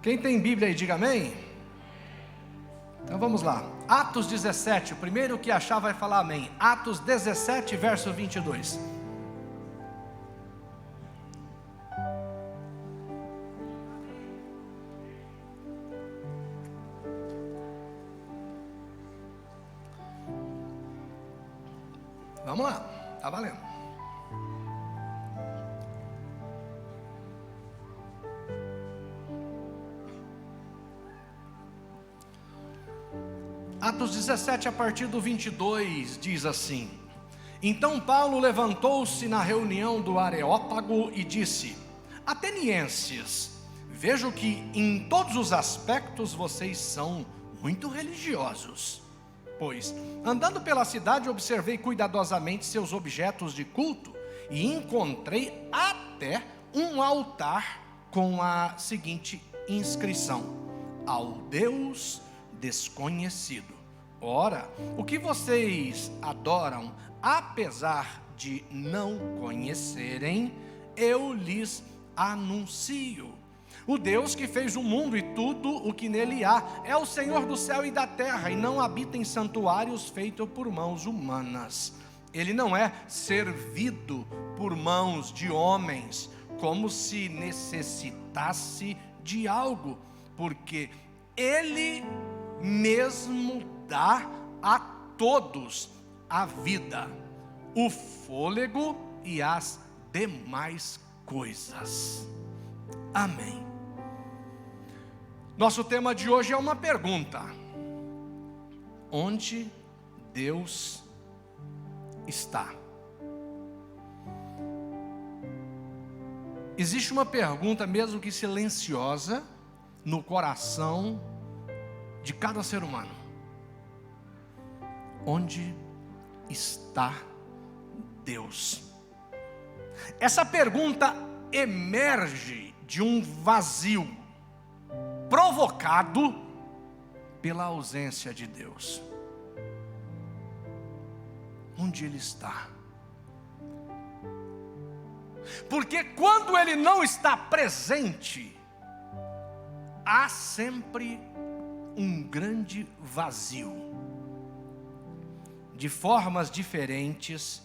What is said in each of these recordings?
Quem tem Bíblia aí, diga amém. Então vamos lá. Atos 17, o primeiro que achar vai falar amém. Atos 17, verso 22. Vamos lá, está valendo. Atos 17, a partir do 22, diz assim: Então Paulo levantou-se na reunião do Areópago e disse: Atenienses, vejo que em todos os aspectos vocês são muito religiosos. Pois, andando pela cidade, observei cuidadosamente seus objetos de culto e encontrei até um altar com a seguinte inscrição: Ao Deus desconhecido. Ora, o que vocês adoram, apesar de não conhecerem, eu lhes anuncio. O Deus que fez o mundo e tudo o que nele há é o Senhor do céu e da terra, e não habita em santuários feitos por mãos humanas. Ele não é servido por mãos de homens, como se necessitasse de algo, porque Ele mesmo dá a todos a vida, o fôlego e as demais coisas. Amém. Nosso tema de hoje é uma pergunta: onde Deus está? Existe uma pergunta, mesmo que silenciosa, no coração de cada ser humano: onde está Deus? Essa pergunta emerge de um vazio provocado pela ausência de Deus. Onde Ele está? Porque quando Ele não está presente, há sempre um grande vazio. De formas diferentes,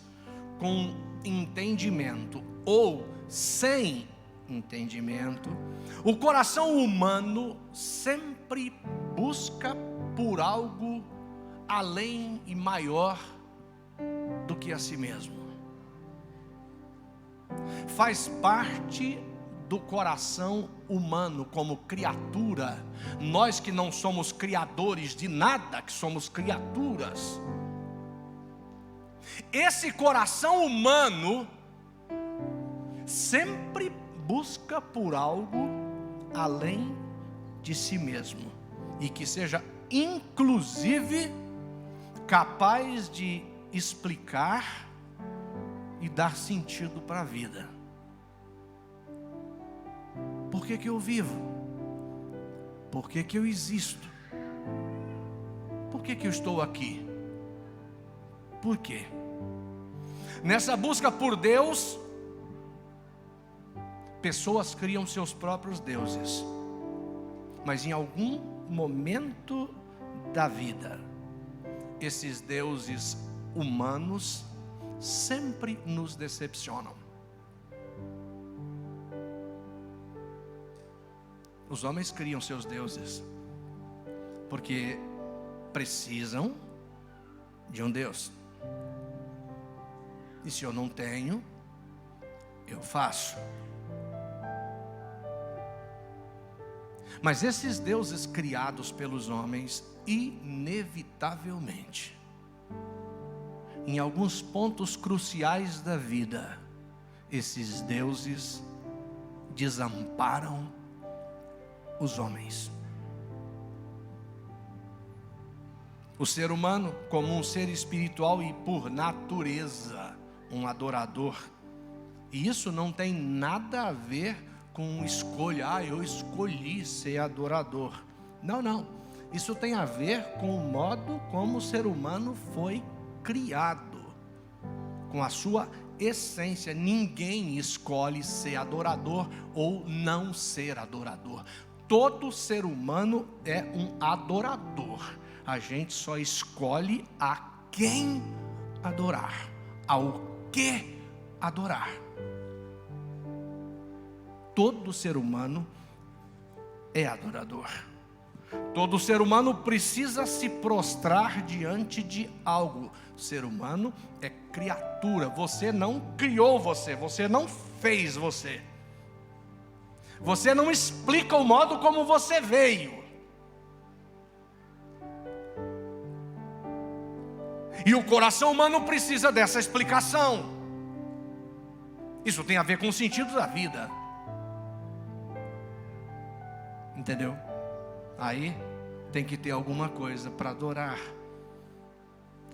com entendimento ou sem entendimento, o coração humano sempre busca por algo além e maior do que a si mesmo. Faz parte do coração humano como criatura, nós que não somos criadores de nada, que somos criaturas. Esse coração humano sempre busca por algo além de si mesmo, e que seja inclusive capaz de explicar e dar sentido para a vida. Por que eu vivo? Por que eu existo? Por que eu estou aqui? Por quê? Nessa busca por Deus, pessoas criam seus próprios deuses, mas em algum momento da vida, esses deuses humanos sempre nos decepcionam. Os homens criam seus deuses porque precisam de um Deus. E se eu não tenho, eu faço. Mas esses deuses criados pelos homens, inevitavelmente, em alguns pontos cruciais da vida, esses deuses desamparam os homens. O ser humano, como um ser espiritual e por natureza um adorador, e isso não tem nada a ver com escolha, eu escolhi ser adorador. Não, isso tem a ver com o modo como o ser humano foi criado, com a sua essência. Ninguém escolhe ser adorador ou não ser adorador. todo ser humano é um adorador. A gente só escolhe a quem adorar, ao que adorar. Todo ser humano é adorador. Todo ser humano precisa se prostrar diante de algo. O ser humano é criatura. Você não criou você, você não fez você. Você não explica o modo como você veio. E o coração humano precisa dessa explicação. Isso tem a ver com o sentido da vida. Entendeu? Aí tem que ter alguma coisa para adorar.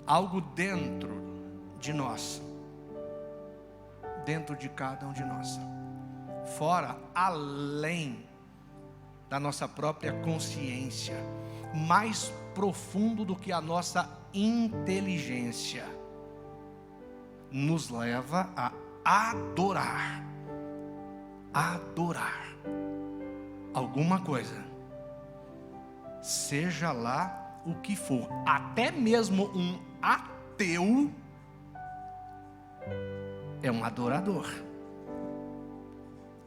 Algo dentro de nós. Dentro de cada um de nós. Fora, além da nossa própria consciência. Mais profundo do que a nossa inteligência. Nos leva a adorar. Adorar alguma coisa, seja lá o que for. Até mesmo um ateu é um adorador.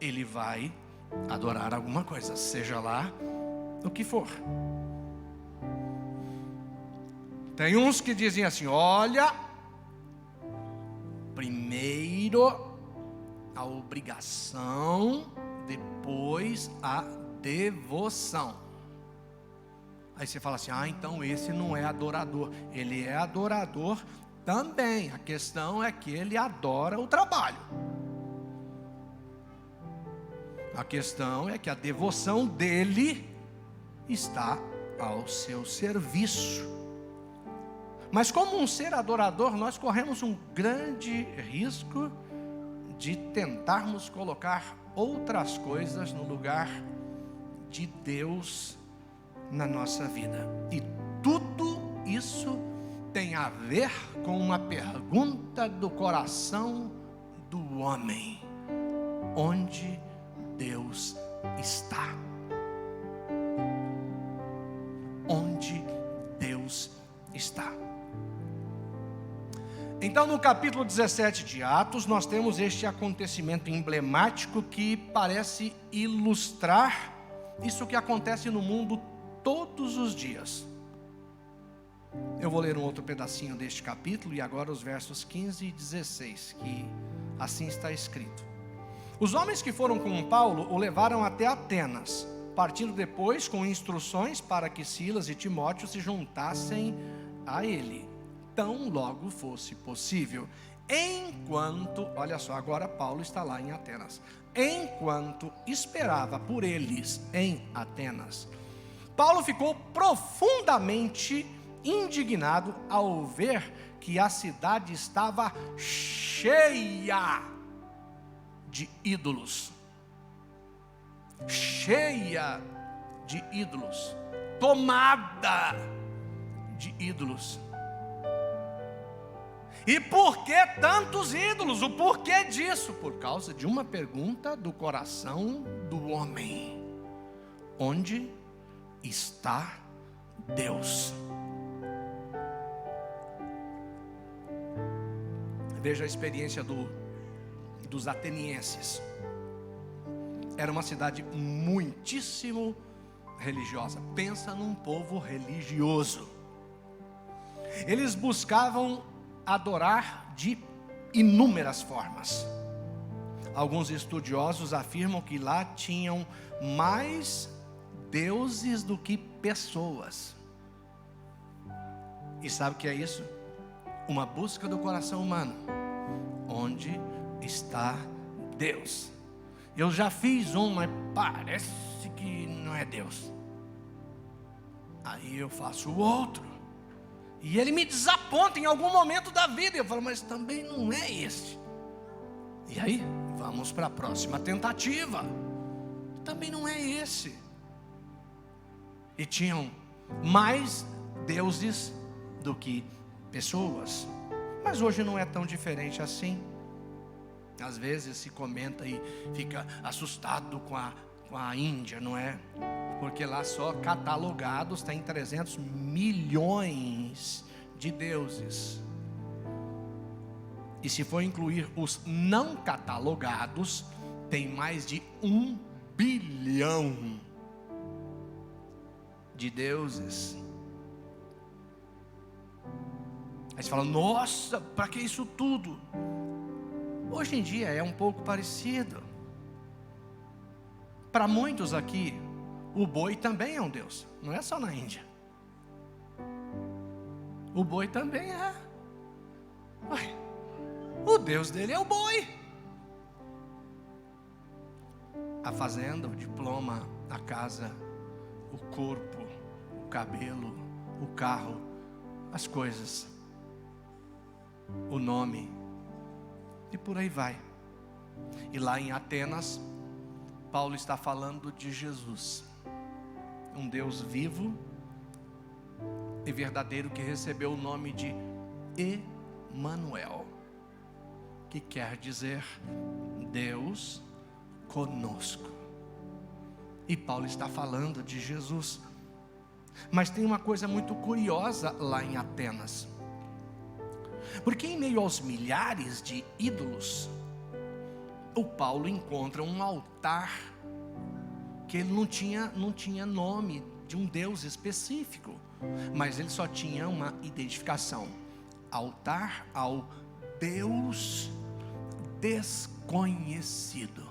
Ele vai adorar alguma coisa, seja lá o que for. Tem uns que dizem assim: olha, primeiro a obrigação, depois a devoção. Aí você fala assim: então esse não é adorador. Ele é adorador também. A questão é que ele adora o trabalho. A questão é que a devoção dele está ao seu serviço. Mas como um ser adorador, nós corremos um grande risco de tentarmos colocar outras coisas no lugar de Deus na nossa vida. E tudo isso tem a ver com uma pergunta do coração do homem: onde Deus está? Onde Deus está? Então, no capítulo 17 de Atos, nós temos este acontecimento emblemático que parece ilustrar isso que acontece no mundo todos os dias. Eu vou ler um outro pedacinho deste capítulo, e agora os versos 15 e 16, que assim está escrito. Os homens que foram com Paulo o levaram até Atenas, partindo depois com instruções para que Silas e Timóteo se juntassem a ele, tão logo fosse possível. Enquanto, olha só, agora Paulo está lá em Atenas. Enquanto esperava por eles em Atenas, Paulo ficou profundamente indignado ao ver que a cidade estava cheia de ídolos. Cheia de ídolos. Tomada de ídolos. E por que tantos ídolos? O porquê disso? Por causa de uma pergunta do coração do homem: onde está Deus? Veja a experiência dos atenienses. Era uma cidade muitíssimo religiosa. Pensa num povo religioso. Eles buscavam adorar de inúmeras formas. Alguns estudiosos afirmam que lá tinham mais deuses do que pessoas. E sabe o que é isso? Uma busca do coração humano. Onde está Deus? Eu já fiz um, mas parece que não é Deus. Aí eu faço o outro. E ele me desaponta em algum momento da vida. Eu falo, mas também não é esse. E aí, vamos para a próxima tentativa. Também não é esse. E tinham mais deuses do que pessoas. Mas hoje não é tão diferente assim. Às vezes se comenta e fica assustado com a com a Índia, não é? Porque lá só catalogados tem 300 milhões de deuses. E se for incluir os não catalogados, tem mais de 1 bilhão de deuses. Aí você fala, nossa, para que isso tudo? Hoje em dia é um pouco parecido. Para muitos aqui, o boi também é um deus, não é só na Índia. O boi também é. Ué, o deus dele é o boi. A fazenda, o diploma, a casa, o corpo, o cabelo, o carro, as coisas, o nome, e por aí vai. E lá em Atenas, Paulo está falando de Jesus, um Deus vivo e verdadeiro, que recebeu o nome de Emanuel, que quer dizer Deus conosco. E Paulo está falando de Jesus. Mas tem uma coisa muito curiosa lá em Atenas, porque em meio aos milhares de ídolos, o Paulo encontra um altar que ele não tinha nome de um Deus específico, mas ele só tinha uma identificação: altar ao Deus desconhecido.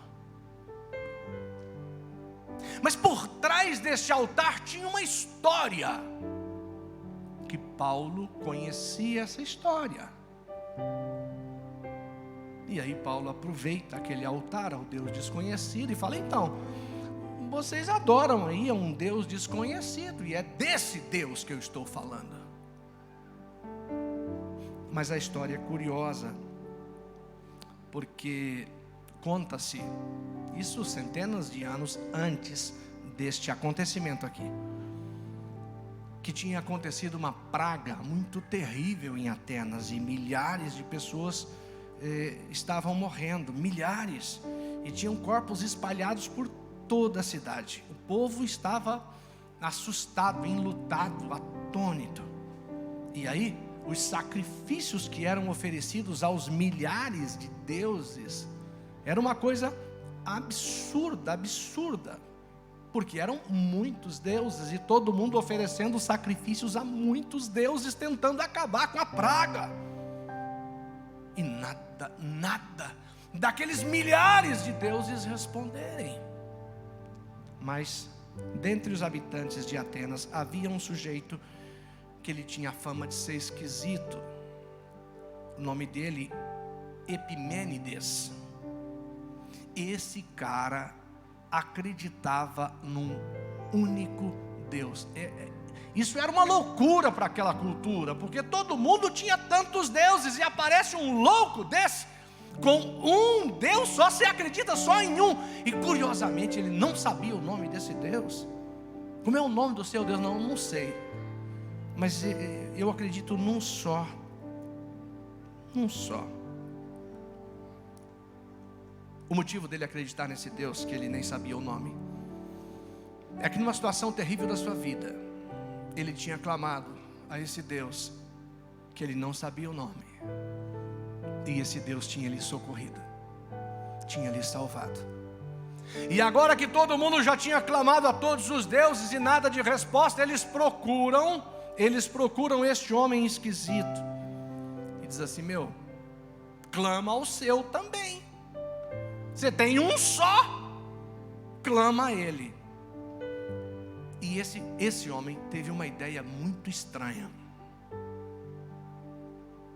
Mas por trás desse altar tinha uma história, que Paulo conhecia essa história. E aí Paulo aproveita aquele altar ao Deus desconhecido e fala: então, vocês adoram aí a um Deus desconhecido, e é desse Deus que eu estou falando. Mas a história é curiosa, porque conta-se, isso centenas de anos antes deste acontecimento aqui, que tinha acontecido uma praga muito terrível em Atenas, e milhares de pessoas estavam morrendo, milhares, e tinham corpos espalhados por toda a cidade. O povo estava assustado, enlutado, atônito. E aí, os sacrifícios que eram oferecidos aos milhares de deuses era uma coisa absurda, porque eram muitos deuses, e todo mundo oferecendo sacrifícios a muitos deuses, tentando acabar com a praga. E nada daqueles milhares de deuses responderem. Mas dentre os habitantes de Atenas havia um sujeito que ele tinha fama de ser esquisito. O nome dele, Epimênides. Esse cara acreditava num único Deus. Isso era uma loucura para aquela cultura, porque todo mundo tinha tantos deuses, e aparece um louco desse com um Deus só, se acredita só em um. E curiosamente ele não sabia o nome desse Deus. Como é o nome do seu Deus? Não sei, mas eu acredito num só. O motivo dele acreditar nesse Deus, que ele nem sabia o nome, é que numa situação terrível da sua vida, ele tinha clamado a esse Deus que ele não sabia o nome, e esse Deus tinha lhe socorrido, tinha lhe salvado. E agora que todo mundo já tinha clamado a todos os deuses e nada de resposta, eles procuram este homem esquisito e diz assim: meu, clama ao seu também. Você tem um só, clama a ele. E esse homem teve uma ideia muito estranha.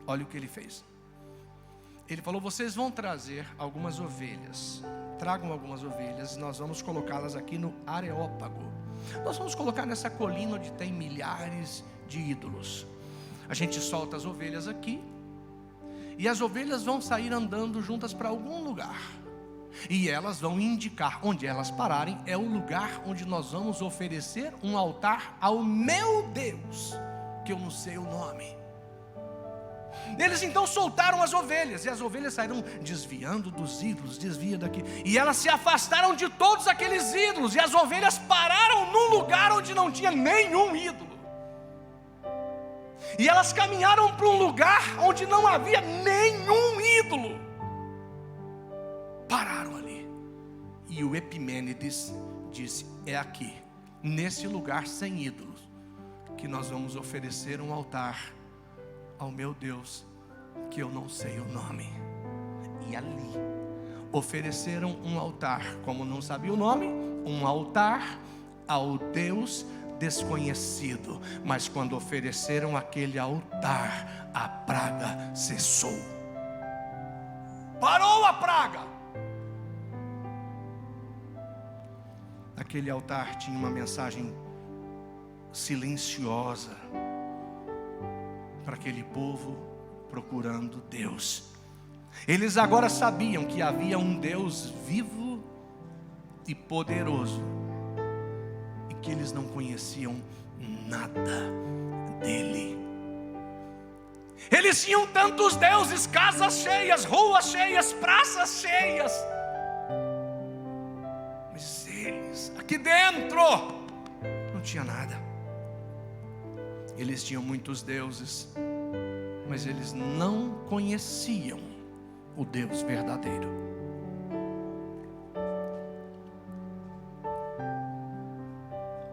Olha o que ele fez. Ele falou: vocês vão trazer algumas ovelhas. Tragam algumas ovelhas, nós vamos colocá-las aqui no Areópago. Nós vamos colocar nessa colina onde tem milhares de ídolos. A gente solta as ovelhas aqui, e as ovelhas vão sair andando juntas para algum lugar, e elas vão indicar onde elas pararem. É o lugar onde nós vamos oferecer um altar ao meu Deus, que eu não sei o nome. Eles então soltaram as ovelhas, e as ovelhas saíram desviando dos ídolos, desvia daqui, e elas se afastaram de todos aqueles ídolos, e as ovelhas pararam num lugar onde não tinha nenhum ídolo. E elas caminharam para um lugar onde não havia nenhum ídolo. Pararam ali. E o Epimênides disse: é aqui, nesse lugar sem ídolos, que nós vamos oferecer um altar ao meu Deus, que eu não sei o nome. E ali ofereceram um altar, como não sabia o nome, um altar ao Deus desconhecido. Mas quando ofereceram aquele altar, a praga cessou. Parou a praga. Aquele altar tinha uma mensagem silenciosa para aquele povo procurando Deus. Eles agora sabiam que havia um Deus vivo e poderoso, e que eles não conheciam nada dele. Eles tinham tantos deuses, casas cheias, ruas cheias, praças cheias, mas eles, aqui dentro, não tinha nada. Eles tinham muitos deuses, mas eles não conheciam o Deus verdadeiro.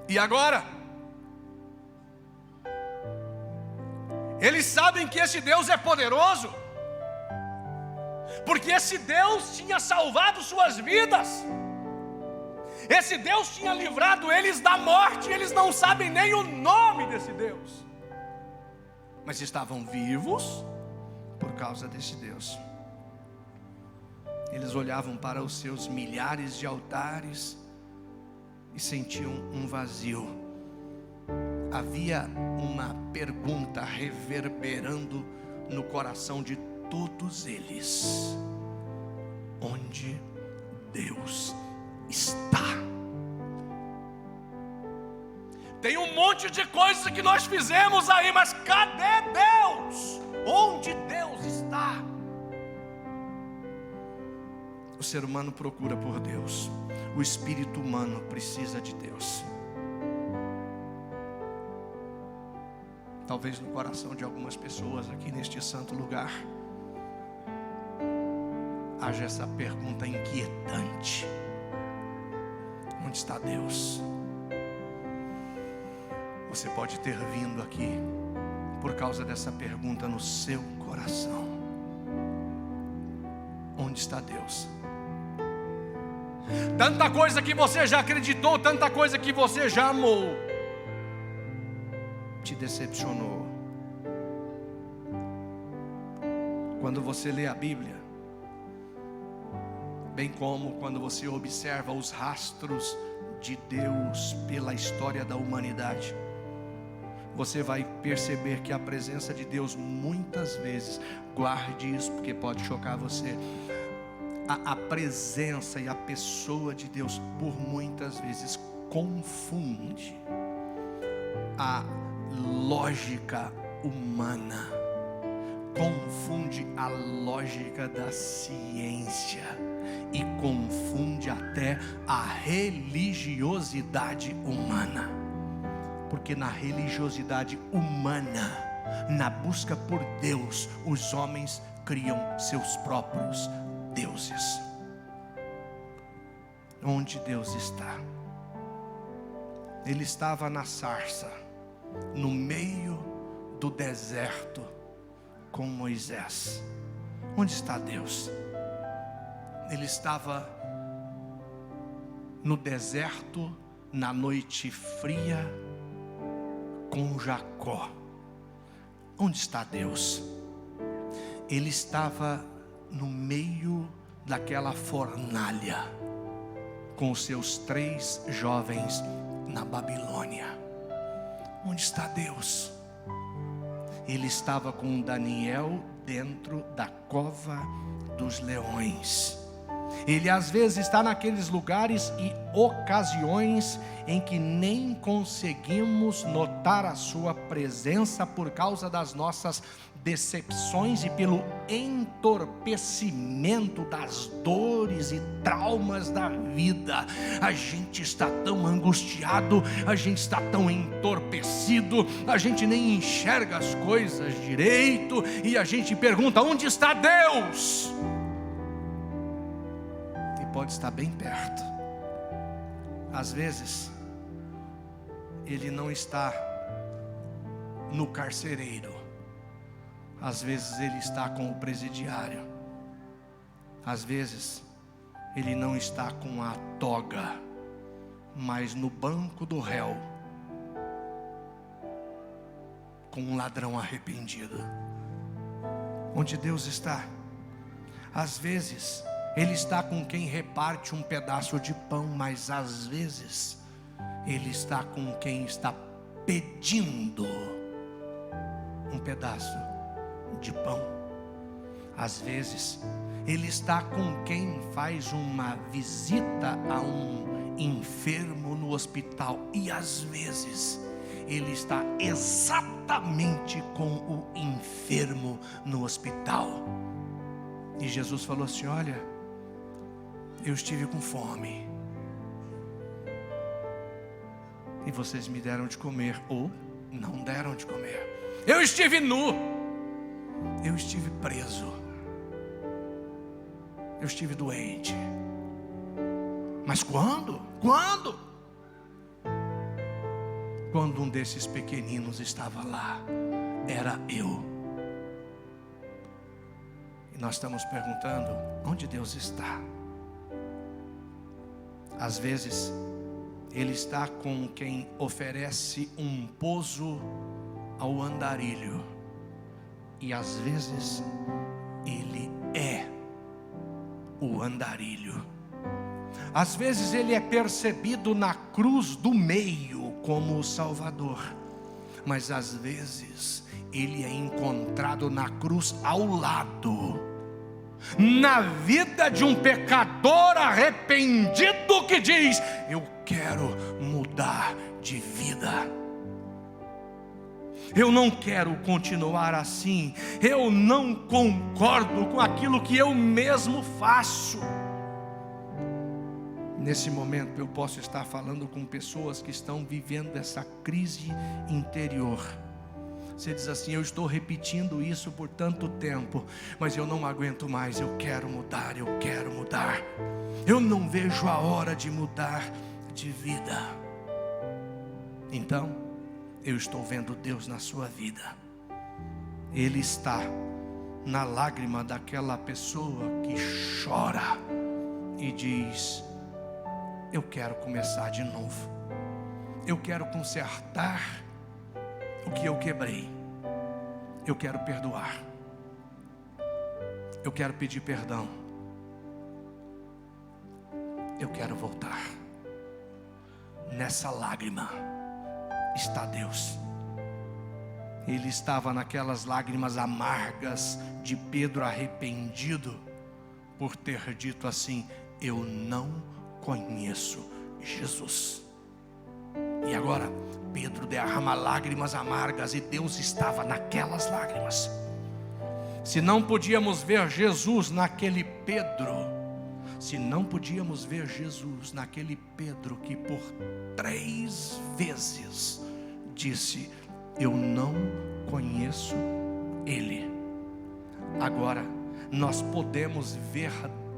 E agora, eles sabem que esse Deus é poderoso, porque esse Deus tinha salvado suas vidas. Esse Deus tinha livrado eles da morte. Eles não sabem nem o nome desse Deus, mas estavam vivos por causa desse Deus. Eles olhavam para os seus milhares de altares e sentiam um vazio. Havia uma pergunta reverberando no coração de todos eles: onde Deus está? Tem um monte de coisas que nós fizemos aí, mas cadê Deus? Onde Deus está? O ser humano procura por Deus. O espírito humano precisa de Deus. Talvez no coração de algumas pessoas aqui neste santo lugar haja essa pergunta inquietante: onde está Deus? Você pode ter vindo aqui por causa dessa pergunta no seu coração: onde está Deus? Tanta coisa que você já acreditou, tanta coisa que você já amou, te decepcionou. Quando você lê a Bíblia, bem como quando você observa os rastros de Deus pela história da humanidade, você vai perceber que a presença de Deus muitas vezes, guarde isso porque pode chocar você, a presença e a pessoa de Deus por muitas vezes confunde a lógica humana, confunde a lógica da ciência e confunde até a religiosidade humana. Porque na religiosidade humana, na busca por Deus, os homens criam seus próprios deuses. Onde Deus está? Ele estava na sarça, no meio do deserto, com Moisés. Onde está Deus? Ele estava no deserto, na noite fria, com Jacó. Onde está Deus? Ele estava no meio daquela fornalha, com os seus 3 jovens na Babilônia. Onde está Deus? Ele estava com Daniel dentro da cova dos leões. Ele às vezes está naqueles lugares e ocasiões em que nem conseguimos notar a sua presença por causa das nossas decepções e pelo entorpecimento das dores e traumas da vida. A gente está tão angustiado, a gente está tão entorpecido, a gente nem enxerga as coisas direito e a gente pergunta: onde está Deus? E pode estar bem perto. Às vezes Ele não está no carcereiro, às vezes Ele está com o presidiário, às vezes Ele não está com a toga, mas no banco do réu, com um ladrão arrependido. Onde Deus está? Às vezes Ele está com quem reparte um pedaço de pão, mas às vezes Ele está com quem está pedindo um pedaço de pão. Às vezes Ele está com quem faz uma visita a um enfermo no hospital, e às vezes Ele está exatamente com o enfermo no hospital. E Jesus falou assim: olha, eu estive com fome e vocês me deram de comer, ou não deram de comer. Eu estive nu, eu estive preso, eu estive doente. Mas quando? Quando um desses pequeninos estava lá, era eu. E nós estamos perguntando: onde Deus está? Às vezes Ele está com quem oferece um pouso ao andarilho, e às vezes Ele é o andarilho. Às vezes Ele é percebido na cruz do meio como o Salvador, mas às vezes Ele é encontrado na cruz ao lado, na vida de um pecador arrependido que diz: eu quero mudar de vida, eu não quero continuar assim, eu não concordo com aquilo que eu mesmo faço. Nesse momento eu posso estar falando com pessoas que estão vivendo essa crise interior. Você diz assim: eu estou repetindo isso por tanto tempo, mas eu não aguento mais, eu quero mudar, eu quero mudar. Eu não vejo a hora de mudar de vida. Então, eu estou vendo Deus na sua vida. Ele está na lágrima daquela pessoa que chora e diz: eu quero começar de novo, eu quero consertar o que eu quebrei, eu quero perdoar, eu quero pedir perdão, eu quero voltar. Nessa lágrima está Deus. Ele estava naquelas lágrimas amargas de Pedro arrependido por ter dito assim: eu não conheço Jesus. E agora Pedro derrama lágrimas amargas, e Deus estava naquelas lágrimas. Se não podíamos ver Jesus naquele Pedro, se não podíamos ver Jesus naquele Pedro que por 3 vezes disse: eu não conheço Ele, agora nós podemos ver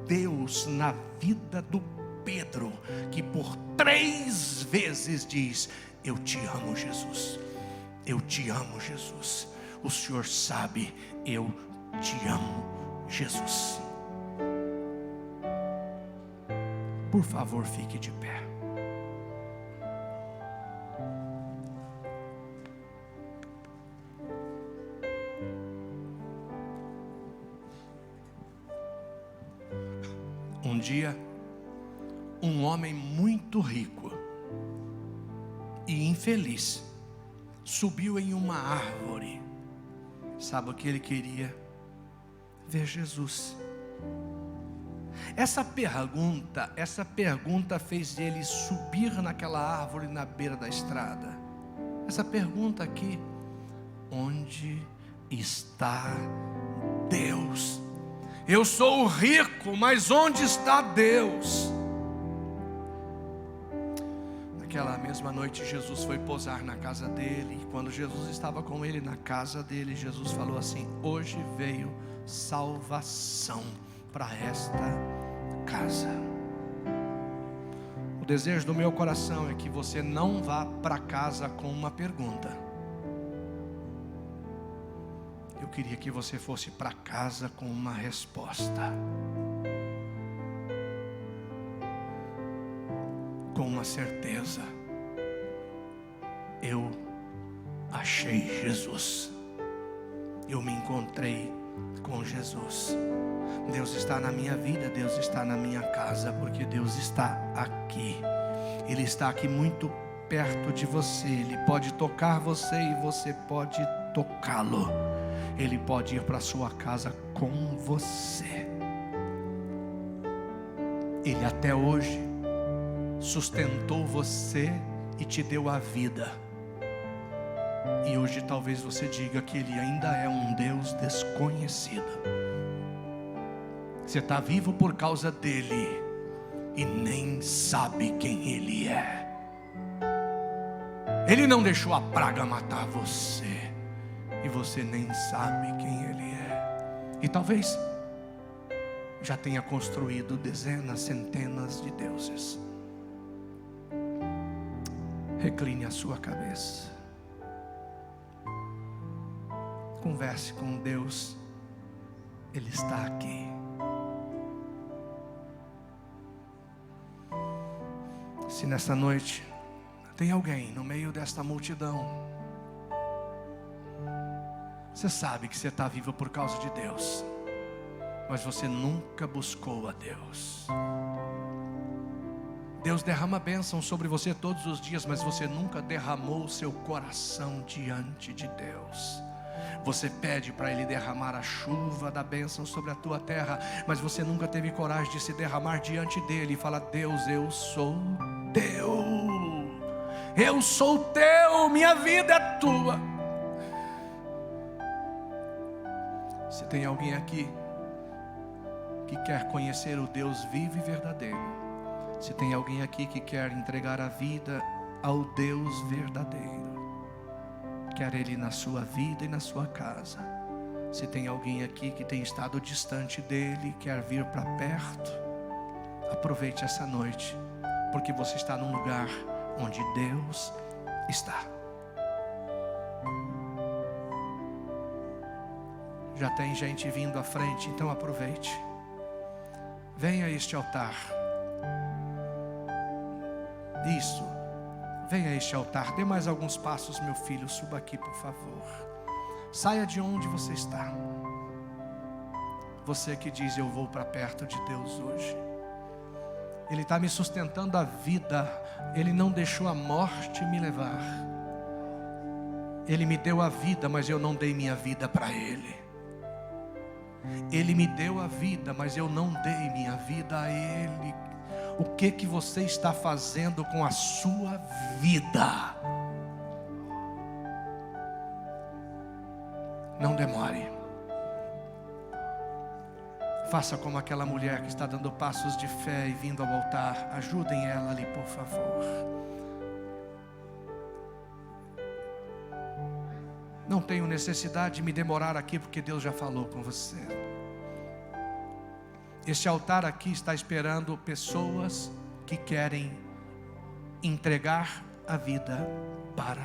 Deus na vida do Pedro, que por 3 vezes diz: eu te amo, Jesus, eu te amo, Jesus, o Senhor sabe, eu te amo, Jesus. Por favor, fique de pé. Um dia, um homem muito rico e infeliz subiu em uma árvore. Sabe o que ele queria? Ver Jesus. Essa pergunta fez ele subir naquela árvore na beira da estrada. Essa pergunta aqui: onde está Deus? Eu sou rico, mas onde está Deus? Naquela mesma noite, Jesus foi posar na casa dele. E quando Jesus estava com ele na casa dele, Jesus falou assim: hoje veio salvação para esta casa. O desejo do meu coração é que você não vá para casa com uma pergunta. Eu queria que você fosse para casa com uma resposta, com uma certeza: eu achei Jesus, eu me encontrei com Jesus. Deus está na minha vida, Deus está na minha casa, porque Deus está aqui. Ele está aqui muito perto de você. Ele pode tocar você e você pode tocá-lo. Ele pode ir para a sua casa com você. Ele até hoje sustentou você e te deu a vida. E hoje talvez você diga que Ele ainda é um Deus desconhecido. Você está vivo por causa dEle e nem sabe quem Ele é. Ele não deixou a praga matar você e você nem sabe quem Ele é. E talvez já tenha construído dezenas, centenas de deuses. Recline a sua cabeça. Converse com Deus. Ele está aqui. Se nessa noite tem alguém no meio desta multidão, você sabe que você está vivo por causa de Deus, mas você nunca buscou a Deus. Deus derrama bênção sobre você todos os dias, mas você nunca derramou o seu coração diante de Deus. Você pede para Ele derramar a chuva da bênção sobre a tua terra, mas você nunca teve coragem de se derramar diante dEle e falar: Deus, eu sou teu, eu sou teu, minha vida é tua. Se tem alguém aqui que quer conhecer o Deus vivo e verdadeiro, se tem alguém aqui que quer entregar a vida ao Deus verdadeiro, quer Ele na sua vida e na sua casa, se tem alguém aqui que tem estado distante dEle, quer vir para perto, aproveite essa noite, porque você está num lugar onde Deus está. Já tem gente vindo à frente, então aproveite. Venha a este altar. Isso. Venha a este altar. Dê mais alguns passos, meu filho. Suba aqui, por favor. Saia de onde você está. Você que diz: eu vou para perto de Deus hoje. Ele está me sustentando a vida. Ele não deixou a morte me levar. Ele me deu a vida, mas eu não dei minha vida para Ele. Ele me deu a vida, mas eu não dei minha vida a Ele. O que você está fazendo com a sua vida? Não demore. Faça como aquela mulher que está dando passos de fé e vindo ao altar. Ajudem ela ali, por favor. Não tenho necessidade de me demorar aqui, porque Deus já falou com você. Este altar aqui está esperando pessoas que querem entregar a vida para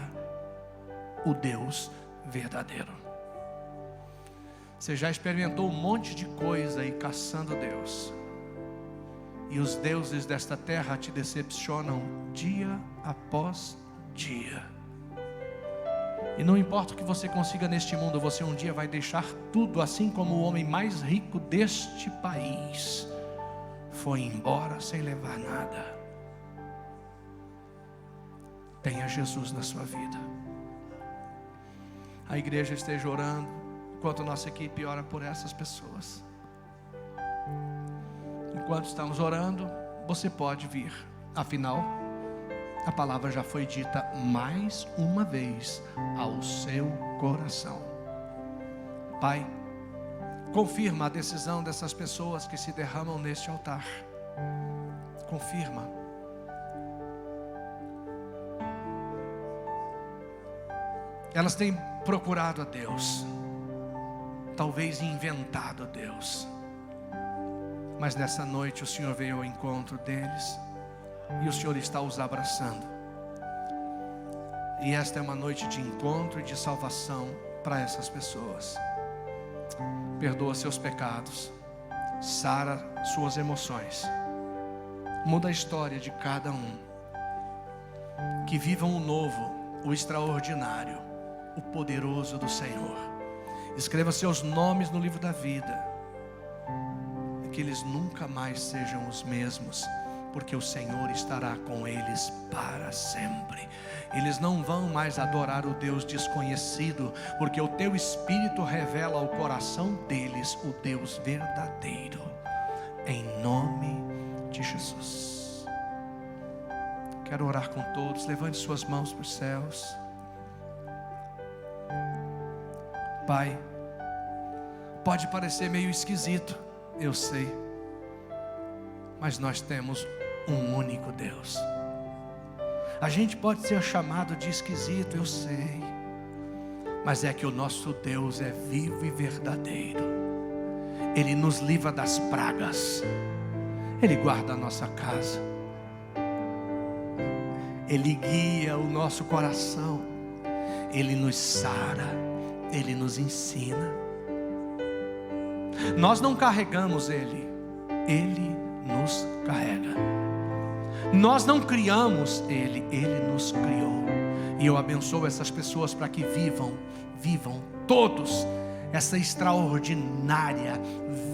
o Deus verdadeiro. Você já experimentou um monte de coisa aí caçando Deus, e os deuses desta terra te decepcionam dia após dia. E não importa o que você consiga neste mundo, você um dia vai deixar tudo, assim como o homem mais rico deste país foi embora sem levar nada. Tenha Jesus na sua vida. A igreja esteja orando, enquanto nossa equipe ora por essas pessoas. Enquanto estamos orando, você pode vir. Afinal, a palavra já foi dita mais uma vez ao seu coração. Pai, confirma a decisão dessas pessoas que se derramam neste altar. Confirma. Elas têm procurado a Deus, talvez inventado a Deus, mas nessa noite o Senhor veio ao encontro deles e o Senhor está os abraçando. E esta é uma noite de encontro e de salvação para essas pessoas. Perdoa seus pecados, sara suas emoções, muda a história de cada um. Que vivam o novo, o extraordinário, o poderoso do Senhor. Escreva seus nomes no livro da vida, e que eles nunca mais sejam os mesmos, porque o Senhor estará com eles para sempre. Eles não vão mais adorar o Deus desconhecido, porque o teu Espírito revela ao coração deles o Deus verdadeiro, em nome de Jesus. Quero orar com todos. Levante suas mãos para os céus. Pai, pode parecer meio esquisito, eu sei, mas nós temos um único Deus. A gente pode ser chamado de esquisito, eu sei, mas é que o nosso Deus é vivo e verdadeiro. Ele nos livra das pragas, Ele guarda a nossa casa, Ele guia o nosso coração, Ele nos sara, Ele nos ensina. Nós não carregamos Ele, Ele nos carrega. Nós não criamos Ele, Ele nos criou. E eu abençoo essas pessoas para que vivam todos essa extraordinária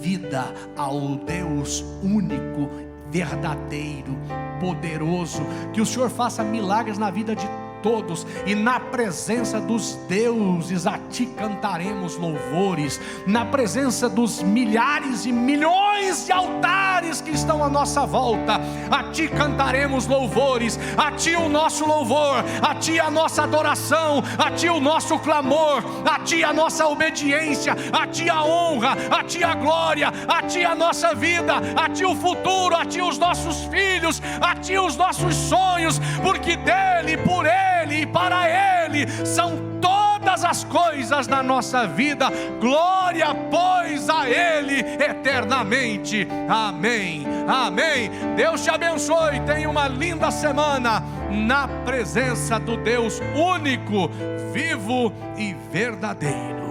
vida ao Deus único, verdadeiro, poderoso. Que o Senhor faça milagres na vida de todos, e na presença dos deuses a Ti cantaremos louvores, na presença dos milhares e milhões de altares que estão à nossa volta, a Ti cantaremos louvores, a Ti o nosso louvor, a Ti a nossa adoração, a Ti o nosso clamor, a Ti a nossa obediência, a Ti a honra, a Ti a glória, a Ti a nossa vida, a Ti o futuro, a Ti os nossos filhos, a Ti os nossos sonhos, porque dEle, por Ele e para Ele são todas as coisas na nossa vida. Glória, pois, a Ele eternamente. Amém, amém. Deus te abençoe, tenha uma linda semana na presença do Deus único, vivo e verdadeiro.